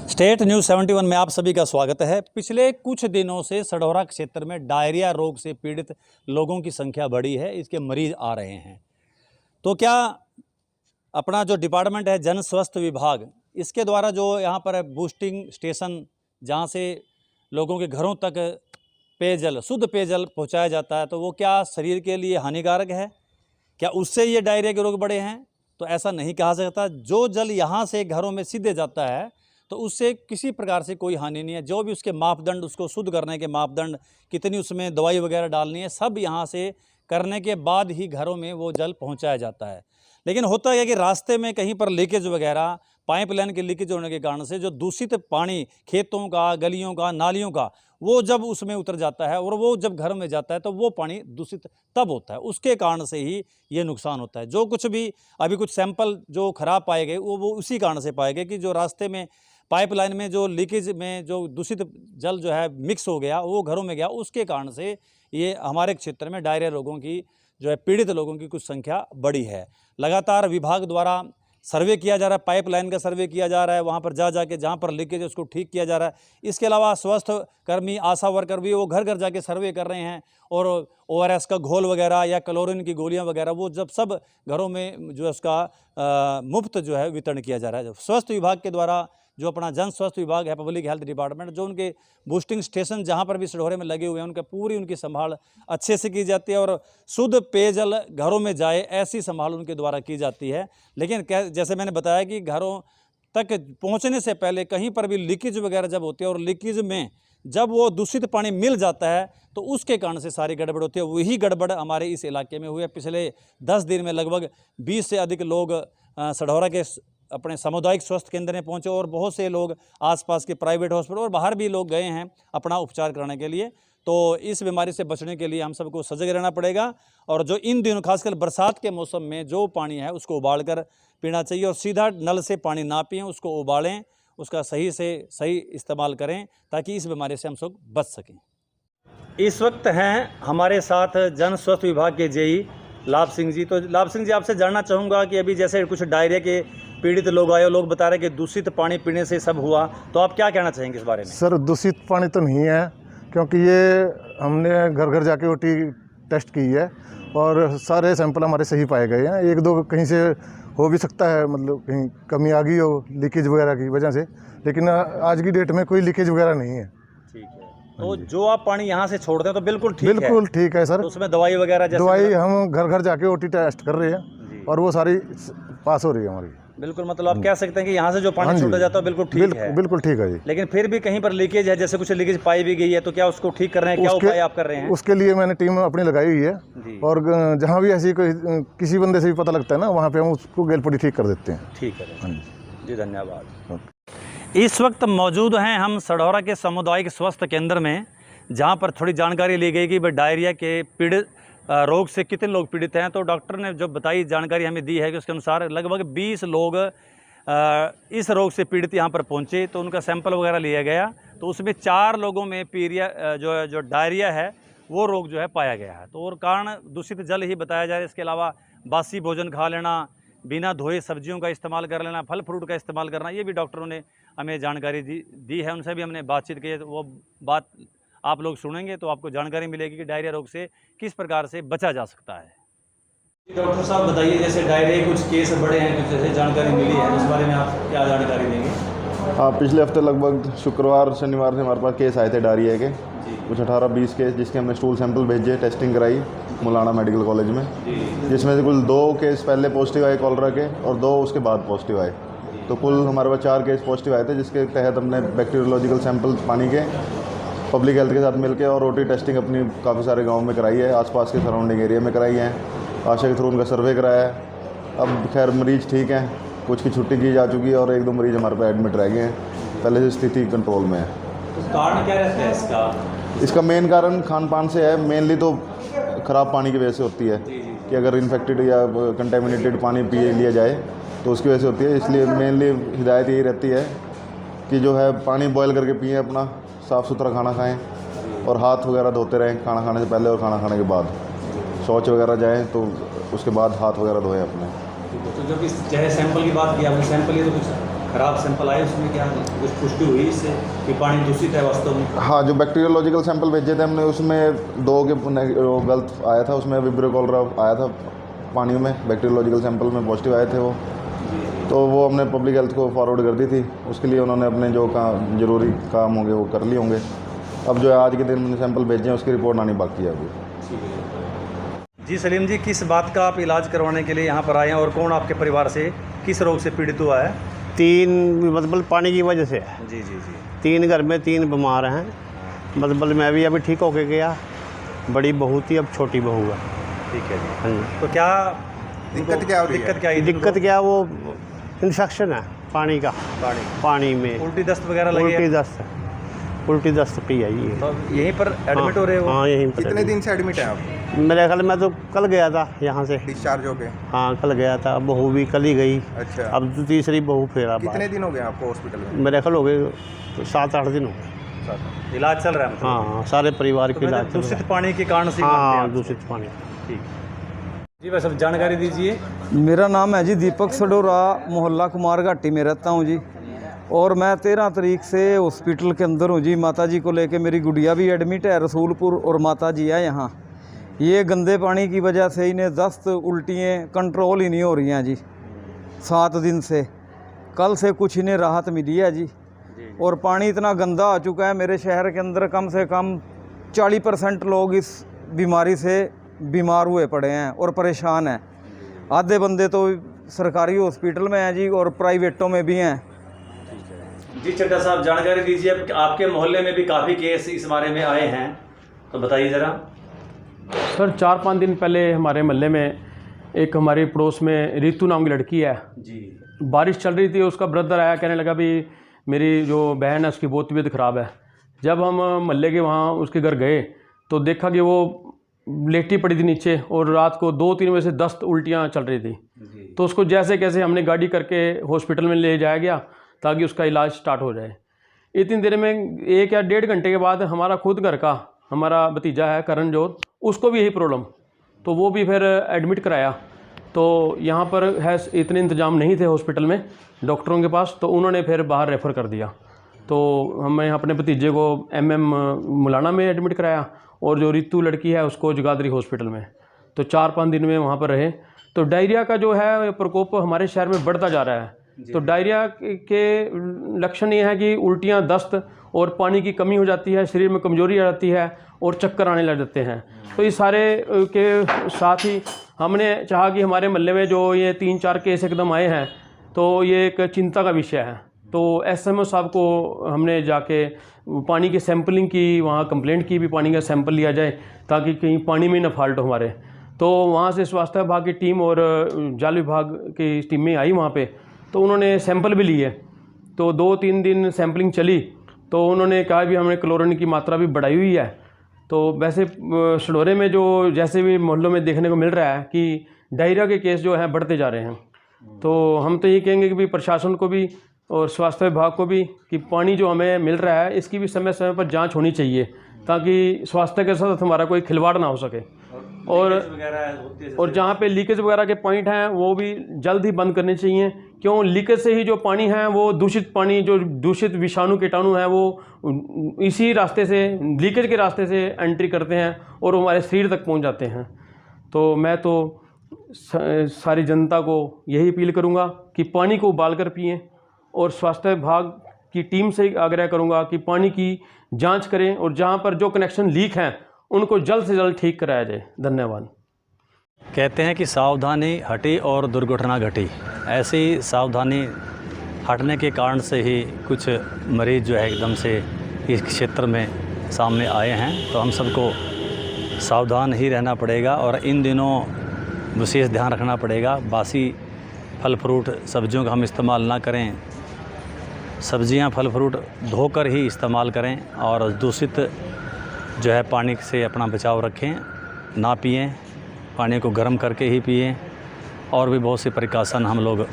State news 71 में आप सभी का स्वागत है। पिछले कुछ दिनों से सढौरा क्षेत्र में डायरिया रोग से पीड़ित लोगों की संख्या बढ़ी है, इसके मरीज आ रहे हैं। तो क्या अपना जो डिपार्टमेंट है जन स्वास्थ्य विभाग, इसके द्वारा जो यहाँ पर बूस्टिंग स्टेशन जहाँ से लोगों के घरों तक पेयजल, शुद्ध पेयजल पहुँचाया जाता है, तो वो क्या शरीर के लिए हानिकारक है? क्या उससे ये डायरिया के रोग बढ़े हैं? तो ऐसा नहीं कहा सकता। जो जल यहाँ से घरों में सीधे जाता है तो उससे किसी प्रकार से कोई हानि नहीं है। जो भी उसके मापदंड, उसको शुद्ध करने के मापदंड, कितनी उसमें दवाई वगैरह डालनी है, सब यहाँ से करने के बाद ही घरों में वो जल पहुँचाया जाता है। लेकिन होता है कि रास्ते में कहीं पर लीकेज वगैरह, पाइपलाइन के लीकेज होने के कारण से जो दूषित पानी खेतों का, गलियों का, नालियों का, वो जब उसमें उतर जाता है और वो जब घर में जाता है तो वो पानी दूषित तब होता है। उसके कारण से ही ये नुकसान होता है। जो कुछ भी अभी कुछ सैंपल जो खराब पाए गए वो उसी कारण से पाए गए कि जो रास्ते में पाइपलाइन में जो लीकेज में जो दूषित जल जो है मिक्स हो गया, वो घरों में गया, उसके कारण से ये हमारे क्षेत्र में डायरिया रोगों की जो है पीड़ित लोगों की कुछ संख्या बढ़ी है। लगातार विभाग द्वारा सर्वे किया जा रहा है, पाइपलाइन का सर्वे किया जा रहा है, वहाँ पर जाके जहाँ पर लीकेज है उसको ठीक किया जा रहा है। इसके अलावा स्वास्थ्य कर्मी, आशा वर्कर भी वो घर घर जाके सर्वे कर रहे हैं और ORS का घोल वगैरह या क्लोरीन की गोलियां वगैरह वो जब सब घरों में जो है उसका मुफ्त जो है वितरण किया जा रहा है। स्वास्थ्य विभाग के द्वारा जो अपना जन स्वास्थ्य विभाग है, पब्लिक हेल्थ डिपार्टमेंट, जो उनके बूस्टिंग स्टेशन जहाँ पर भी सढौरे में लगे हुए हैं, उनकी संभाल अच्छे से की जाती है और शुद्ध पेयजल घरों में जाए ऐसी संभाल उनके द्वारा की जाती है। लेकिन जैसे मैंने बताया कि घरों तक पहुँचने से पहले कहीं पर भी लीकेज वगैरह जब होती है और लीकेज में जब वो दूषित पानी मिल जाता है तो उसके कारण से सारी गड़बड़ होती है। वही गड़बड़ हमारे इस इलाके में हुई है। पिछले 10 दिन में लगभग 20 से अधिक लोग सढौरा के अपने सामुदायिक स्वास्थ्य केंद्र में पहुंचे और बहुत से लोग आसपास के प्राइवेट हॉस्पिटल और बाहर भी लोग गए हैं अपना उपचार कराने के लिए। तो इस बीमारी से बचने के लिए हम सबको सजग रहना पड़ेगा और जो इन दिनों खासकर बरसात के मौसम में जो पानी है उसको उबाल कर पीना चाहिए और सीधा नल से पानी ना पिएं, उसको उबालें, उसका सही से सही इस्तेमाल करें ताकि इस बीमारी से हम सब बच सकें। इस वक्त हैं हमारे साथ जन स्वास्थ्य विभाग के JE लाभ सिंह जी। तो लाभ सिंह जी, आपसे जानना चाहूँगा कि अभी जैसे कुछ डायरिया के पीड़ित लोग आए, लोग बता रहे हैं कि दूषित पानी पीने से सब हुआ, तो आप क्या कहना चाहेंगे इस बारे में? सर, दूषित पानी तो नहीं है, क्योंकि ये हमने घर घर जाके OT टेस्ट की है और सारे सैंपल हमारे सही पाए गए हैं। एक दो कहीं से हो भी सकता है, मतलब कहीं कमी आ गई हो लीकेज वगैरह की वजह से, लेकिन आज की डेट में कोई लीकेज वगैरह नहीं है। ठीक है। तो जो आप पानी यहाँ से छोड़ते हैं तो बिल्कुल ठीक है सर। तो उसमें दवाई वगैरह दवाई हम घर घर जाके OT टेस्ट कर रहे हैं और वो सारी पास हो रही है हमारी। बिल्कुल, मतलब आप कह सकते हैं कि यहाँ से जो पानी छोड़ा जाता है बिल्कुल ठीक है जी। लेकिन फिर भी कहीं पर लीकेज है, जैसे कुछ लीकेज पाई भी गई है, तो क्या उसको ठीक कर रहे हैं? क्या उपाय आप कर रहे हैं? उसके लिए मैंने टीम अपनी लगाई हुई है और जहाँ भी ऐसी कोई किसी बंदे से भी पता लगता है ना, वहाँ पे हम उसको गेलपटी ठीक कर देते हैं। ठीक है जी, धन्यवाद। इस वक्त मौजूद हैं हम सढौरा के सामुदायिक स्वास्थ्य केंद्र में, जहाँ पर थोड़ी जानकारी ली गई कि भाई डायरिया के पीड़ित रोग से कितने लोग पीड़ित हैं। तो डॉक्टर ने जो बताई जानकारी हमें दी है कि उसके अनुसार लगभग 20 लोग इस रोग से पीड़ित यहाँ पर पहुँचे, तो उनका सैंपल वगैरह लिया गया। तो उसमें 4 लोगों में जो डायरिया है वो रोग जो है पाया गया है। तो और कारण दूषित जल ही बताया जा रहा है। इसके अलावा बासी भोजन खा लेना, बिना धोए सब्जियों का इस्तेमाल कर लेना, फल फ्रूट का इस्तेमाल करना, ये भी डॉक्टरों ने हमें जानकारी दी है। उनसे भी हमने बातचीत की है, तो वो बात आप लोग सुनेंगे तो आपको जानकारी मिलेगी कि डायरिया रोग से किस प्रकार से बचा जा सकता है। डॉक्टर साहब बताइए, जैसे डायरिया कुछ केस बढ़े हैं, कुछ जैसे जानकारी मिली है, उस बारे में आप क्या जानकारी देंगे? हाँ, पिछले हफ्ते लगभग शुक्रवार शनिवार से हमारे पास केस आए थे डायरिया के, कुछ 18-20 केस, जिसके हमने स्टूल सैंपल भेजे, टेस्टिंग कराई मुलाना मेडिकल कॉलेज में, जिसमें से कुल 2 केस पहले पॉजिटिव आए कॉलरा के और 2 उसके बाद पॉजिटिव आए। तो कुल हमारे पास 4 केस पॉजिटिव आए थे, जिसके तहत हमने बैक्टीरियोलॉजिकल सैंपल पानी के पब्लिक हेल्थ के साथ मिलकर और OT टेस्टिंग अपनी काफ़ी सारे गाँव में कराई है, आसपास के सराउंडिंग एरिया में कराई है, आशा के थ्रू उनका सर्वे कराया है। अब खैर मरीज़ ठीक हैं, कुछ की छुट्टी की जा चुकी है और 1-2 मरीज़ हमारे पास एडमिट रह गए हैं। पहले से स्थिति कंट्रोल में है। तो कारण क्या रहता है इसका? इसका मेन कारण खान पान से है। मेनली तो ख़राब पानी की वजह से होती है कि अगर इन्फेक्टेड या कंटेमिनेटेड पानी पी लिया जाए तो उसकी वजह से होती है। इसलिए मेनली हिदायत यही रहती है कि जो है पानी बॉयल करके पिएँ, अपना साफ़ सुथरा खाना खाएं और हाथ वगैरह धोते रहें खाना खाने से पहले और खाना खाने के बाद। शौच वगैरह जाएं तो उसके बाद हाथ वगैरह धोएं अपने। तो जब इस जैसे सैंपल की बात की आपने, सैंपल ये तो कुछ खराब सैंपल आए उसमें क्या कुछ पुष्टि हुई इससे कि पानी दूषित है वास्तव में? हाँ, जो बैक्टीरियोलॉजिकल सैंपल भेजे थे हमने उसमें 2 के गलत आया था, उसमें विब्रियो कॉलरा आया था पानी में, बैक्टीरियोलॉजिकल सैंपल में पॉजिटिव आए थे वो। तो वो हमने पब्लिक हेल्थ को फॉरवर्ड कर दी थी, उसके लिए उन्होंने अपने जो ज़रूरी काम होंगे वो कर लिए होंगे। अब जो है आज के दिन मैंने सैंपल भेजे हैं उसकी रिपोर्ट आनी बाकी है अभी। जी सलीम जी, किस बात का आप इलाज करवाने के लिए यहाँ पर आए हैं और कौन आपके परिवार से किस रोग से पीड़ित हुआ है? 3 मतलब पानी की वजह से है। जी जी जी। 3 घर में 3 बीमार हैं। मतलब मैं भी अभी ठीक होके गया, बड़ी बहू थी, अब छोटी बहू है। ठीक है जी। हाँ जी। तो क्या दिक्कत क्या हो रही है? दिक्कत क्या आई? दिक्कत क्या, वो इन्फेक्शन है पानी का, पानी में उल्टी दस्त वगैरह लगी है? उल्टी दस्त की है ये। तो यहीं पर एडमिट हो रहे हो? हाँ यहीं पर। कितने दिन से एडमिट है आप? मेरे ख्याल में तो कल गया था यहाँ से डिस्चार्ज हो गए? हाँ कल गया था, बहू भी कल ही गई। अच्छा, अब तो तीसरी बहू फेरा। कितने दिन हो गए आपको हॉस्पिटल में? मेरे ख्याल हो गए 7-8 दिन हो गए। इलाज चल रहा है मतलब? हाँ सारे परिवार तो के मतलब इलाज चल रहा दूषित है। पानी के कारण से मानते हैं हाँ आप? दूषित पानी। ठीक जी, बस अब जानकारी दीजिए। मेरा नाम है जी दीपक सडोरा, मोहल्ला कुमार घाटी में रहता हूँ जी। और मैं 13 तारीख से हॉस्पिटल के अंदर हूँ जी। माता जी को लेके मेरी गुड़िया भी एडमिट है रसूलपुर और माता जी है यहाँ। ये गंदे पानी की वजह से इन्हें दस्त उल्टियाँ कंट्रोल ही नहीं हो रही हैं जी 7 दिन से। कल से कुछ इन्हें राहत मिली है जी। और पानी इतना गंदा आ चुका है, मेरे शहर के अंदर कम से कम 40% लोग इस बीमारी से बीमार हुए पड़े हैं और परेशान हैं। आधे बंदे तो सरकारी हॉस्पिटल में हैं जी और प्राइवेटों में भी हैं। जी चड्ढा साहब, जानकारी दीजिए। आपके मोहल्ले में भी काफ़ी केस इस बारे में आए हैं, तो बताइए ज़रा। सर 4-5 दिन पहले हमारे मोहल्ले में एक हमारे पड़ोस में रितु नाम की लड़की है जी। बारिश चल रही थी, उसका ब्रदर आया, कहने लगा भी मेरी जो बहन है उसकी बहुत तबीयत ख़राब है। जब हम मोहल्ले के वहाँ उसके घर गए तो देखा कि वो लेटी पड़ी थी नीचे और रात को 2-3 बजे से दस्त उल्टियाँ चल रही थी। तो उसको जैसे कैसे हमने गाड़ी करके हॉस्पिटल में ले जाया गया ताकि उसका इलाज स्टार्ट हो जाए। इतनी देर में 1 या 1.5 घंटे के बाद हमारा खुद घर का हमारा भतीजा है करणजोत, उसको भी यही प्रॉब्लम, तो वो भी फिर एडमिट कराया। तो यहाँ पर है इतने इंतजाम नहीं थे हॉस्पिटल में डॉक्टरों के पास, तो उन्होंने फिर बाहर रेफ़र कर दिया। तो हमने अपने भतीजे को MM मुलाना में एडमिट कराया और जो रितु लड़की है उसको जगाधरी हॉस्पिटल में। तो 4-5 दिन में वहाँ पर रहे। तो डायरिया का जो है प्रकोप हमारे शहर में बढ़ता जा रहा है। तो डायरिया के लक्षण ये है कि उल्टियाँ, दस्त और पानी की कमी हो जाती है, शरीर में कमजोरी आ जाती है और चक्कर आने लग जाते हैं। तो इस सारे के साथ ही हमने चाहा कि हमारे मोहल्ले में जो ये 3-4 केस एकदम आए हैं तो ये एक चिंता का विषय है। तो SMO साहब को हमने जाके पानी की सैंपलिंग की, वहाँ कंप्लेंट की भी पानी का सैंपल लिया जाए ताकि कहीं पानी में न फॉल्ट हो हमारे। तो वहाँ से स्वास्थ्य विभाग की टीम और जल विभाग की टीमें आई वहाँ पे, तो उन्होंने सैंपल भी लिए। तो 2-3 दिन सैंपलिंग चली तो उन्होंने कहा भी हमने क्लोरीन की मात्रा भी बढ़ाई हुई है। तो वैसे सडोरे में जो जैसे भी मोहल्लों में देखने को मिल रहा है कि डायरिया के केस जो हैं बढ़ते जा रहे हैं। तो हम तो ये कहेंगे कि भी प्रशासन को भी और स्वास्थ्य विभाग को भी कि पानी जो हमें मिल रहा है इसकी भी समय समय पर जांच होनी चाहिए ताकि स्वास्थ्य के साथ हमारा कोई खिलवाड़ ना हो सके। और जहाँ पे लीकेज वगैरह के पॉइंट हैं वो भी जल्द ही बंद करने चाहिए। क्यों, लीकेज से ही जो पानी है वो दूषित पानी, जो दूषित विषाणु कीटाणु हैं वो इसी रास्ते से, लीकेज के रास्ते से एंट्री करते हैं और हमारे शरीर तक पहुँच जाते हैं। तो मैं तो सारी जनता को यही अपील करूँगा कि पानी को उबाल कर पिएँ और स्वास्थ्य विभाग की टीम से आग्रह करूँगा कि पानी की जांच करें और जहां पर जो कनेक्शन लीक हैं उनको जल्द से जल्द ठीक कराया जाए। धन्यवाद। कहते हैं कि सावधानी हटी और दुर्घटना घटी। ऐसी सावधानी हटने के कारण से ही कुछ मरीज़ जो है एकदम से इस क्षेत्र में सामने आए हैं। तो हम सबको सावधान ही रहना पड़ेगा और इन दिनों विशेष ध्यान रखना पड़ेगा। बासी फल फ्रूट सब्जियों का हम इस्तेमाल ना करें। सब्जियां फल फ्रूट धोकर ही इस्तेमाल करें और दूषित जो है पानी से अपना बचाव रखें, ना पिएं, पानी को गर्म करके ही पिएं। और भी बहुत से प्रिकॉशन हम लोग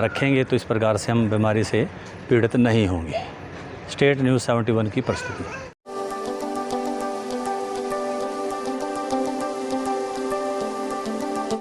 रखेंगे तो इस प्रकार से हम बीमारी से पीड़ित नहीं होंगे। स्टेट न्यूज़ 71 की प्रस्तुति।